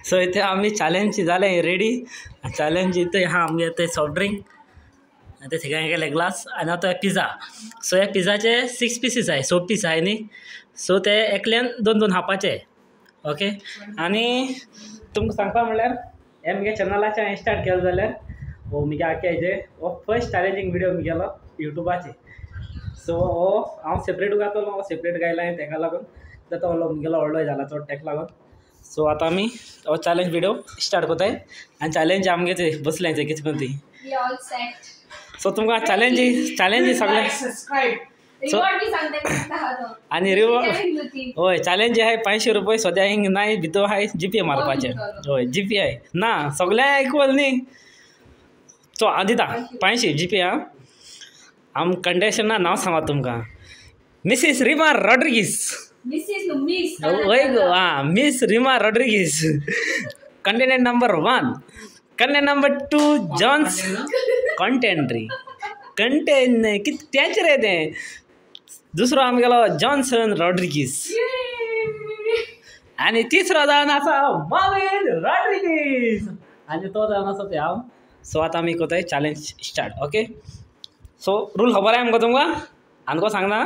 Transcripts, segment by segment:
सो इथे आम्ही चॅलेंज झाले रेडी. चॅलेंज इथे हा आम्ही येते सॉफ्ट ड्रिंक ते सगळ्यांनी केले ग्लास आणि आता पिझ्झा. सो ह्या पिझ्झाचे 6 पीसीस आहे, 6 पीस आहे न्ही. सो ते एकल्यान 2-2 हापाचे. ओके. आणि तुमकां सांगपा म्हणल्यार हे म्हगे चॅनलाचें हांवें स्टार्ट केलें जाल्यार हो म्हगे आख्या हेजे हो फर्स्ट चॅलेंजींग विडियो म्हगेलो युट्यूबाचेर. सो हो हांव सेपरेटूच घातलो, हो सेपरेट गायला हांवें ताका लागून तो म्हगेलो व्हडलो जाला चड ताका लागून. सो आतां आमी हो चॅलेंज विडियो स्टार्ट कोताय आनी चॅलेंज आमगे ते बसलें ते कितें करून ती. सो तुमकां चॅलेंज सगळें सो आनी रिवॉर्ड हय चॅलेंज आहे 500 रुपये. सद्या हिंग नाय भितर आहाय जीपे मारपाचें. हय जीपे आहे ना सगळ्या इक्वल न्ही. सो हांव दिता 500 जीपे. आम कंटेस्टंटा नांव सांगा तुमकां. मिसीस रिमा रॉड्रिगीस. वय go miss Rima Rodrigues. Contestant number 1. Contestant number 2 जॉन्स कॉन्टेंट्री कंटेंट कित तेंच रे तें. दुसरो आमगेलो जॉन्सन रॉड्रिगीस. आनी तिसरो जावन आसा माविन रॉड्रिगीस. आनी तो जावन आसा ते हांव. सो आतां आमी कोताय challenge start. Okay. So rule खबर आहे आमकां तुमकां आमकां सांगना.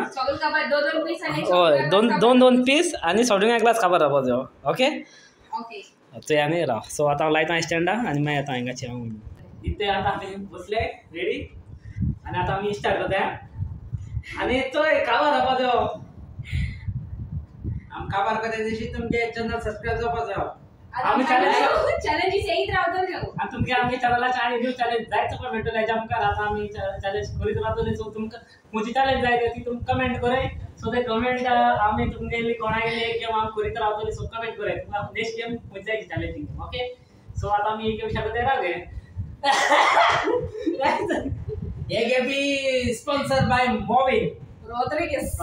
हय 2-2 पीस आनी सॉफ्ट ग्लास खबर जावपा जायो. ओके. ते आनी राव. सो आतां हांव लायता स्टँडा आनी मागीर येता हांगाचे हांव. इथे आतां आमी बसले रेडी आनी आतां आमी स्टार्ट कोताय. आनी चोय काबार जावपा जायो. आम काबार कोताय तशी तुमचे चॅनल सबस्क्रायब जावपा जायो. आमी चॅलेंजीस येयत रावतले. आनी तुमगे आमगे चॅनलाचे आनी न्यू चॅलेंज जायत तुका मेळटले. हेज्या मुखार आतां आमी चॅलेंज करीत रावतले. सो तुमकां खंयची चॅलेंज जाय ती तुमकां कमेंट कराय. सो ते कमेंट आमी तुमगेली कोणागेली गेम हांव करीत रावतले. सो कमेंट कराय तुमकां नेक्स्ट गेम खंयची जाय चॅलेंजींग. ओके. सो आतां आमी एक गेम स्टार्ट कोताय राव गे. ये game be sponsored by Mauvin Rodrigues.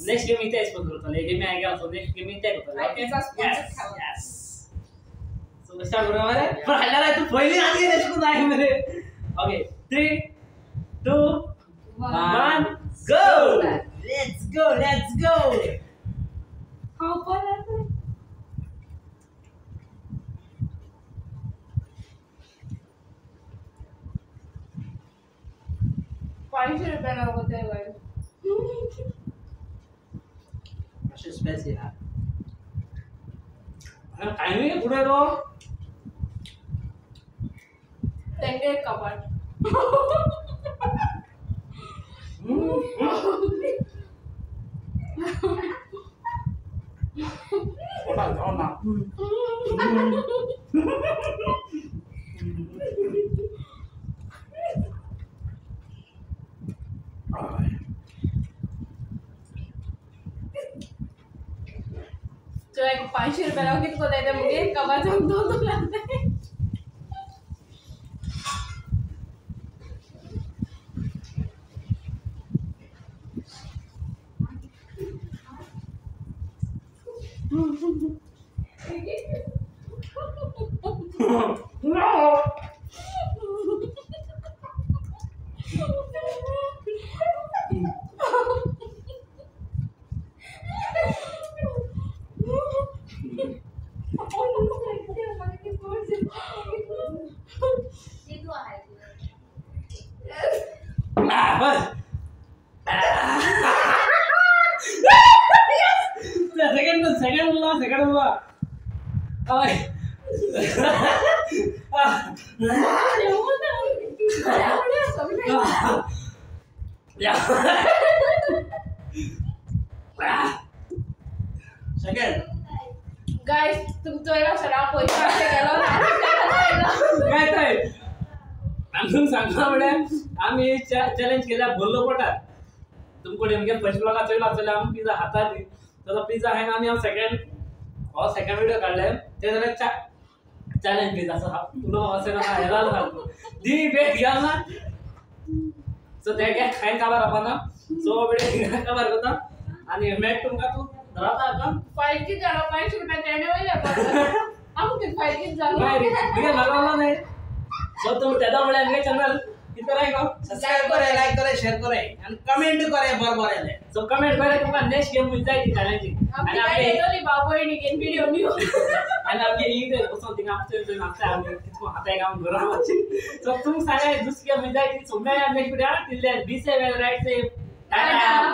Next game इथे स्पॉन्सर करतले. गेम हांवें गेलो सो नेक्स्ट गेम इथे करतले. ओके. यस. सो स्टार्ट करूया मरे. पण हाडला तू पयली आत गेले शिकून जाय मरे. Okay 3 2 1 go. Let's go. हाव पण 500 रुपयाला होते बाय. असे स्पेस आहे. अरे काय नाही पुढे रो. त्यांचे कपाट. ओला जाओ ना. जो एक 500 रुपयाला किती कोताय ते मुगे कबार जाऊन 2 लागते. सेकंड बोला. सेकंड गाइस तुमचो एक सडा पैसा गेलो काय काय आमून सांगला म्हणजे आम्ही चॅलेंज केला बोललो पडा तुमकडे म्हणजे फर्स्ट ब्लॉग चला चला आम्ही पिझ्झा हातात तर पिझ्झा आहे ना आम्ही सेकंड व्हिडिओ काढले ते जरा चॅलेंज पिझ्झा तुला असं ना हेराल सांगतो दी बेट घ्या ना सो ते काय खाय काबार आपण सो व्हिडिओ काबार होता आणि मॅट तुमका तू राहता का फाईल की झाला 500 रुपये देणे होईल आपण ते फाईल की झाला नाही रे लगावला नाही सो तुम त्यामुळे आमचे चॅनल किती राहील सबस्क्राइब करे लाइक करे शेअर करे आणि कमेंट करे बरोबर आहे सो कमेंट करे तुम्हाला नेक्स्ट गेम मिळते चॅलेंजिंग आणि आपले येतोली बाबूनी गेम व्हिडिओ न्यू थिंगा तो नास्ता आमी कितको हाताय काम गरम अछि तो तुम सारे दुसके मजा की सोमया next video till then be safe well right safe Tata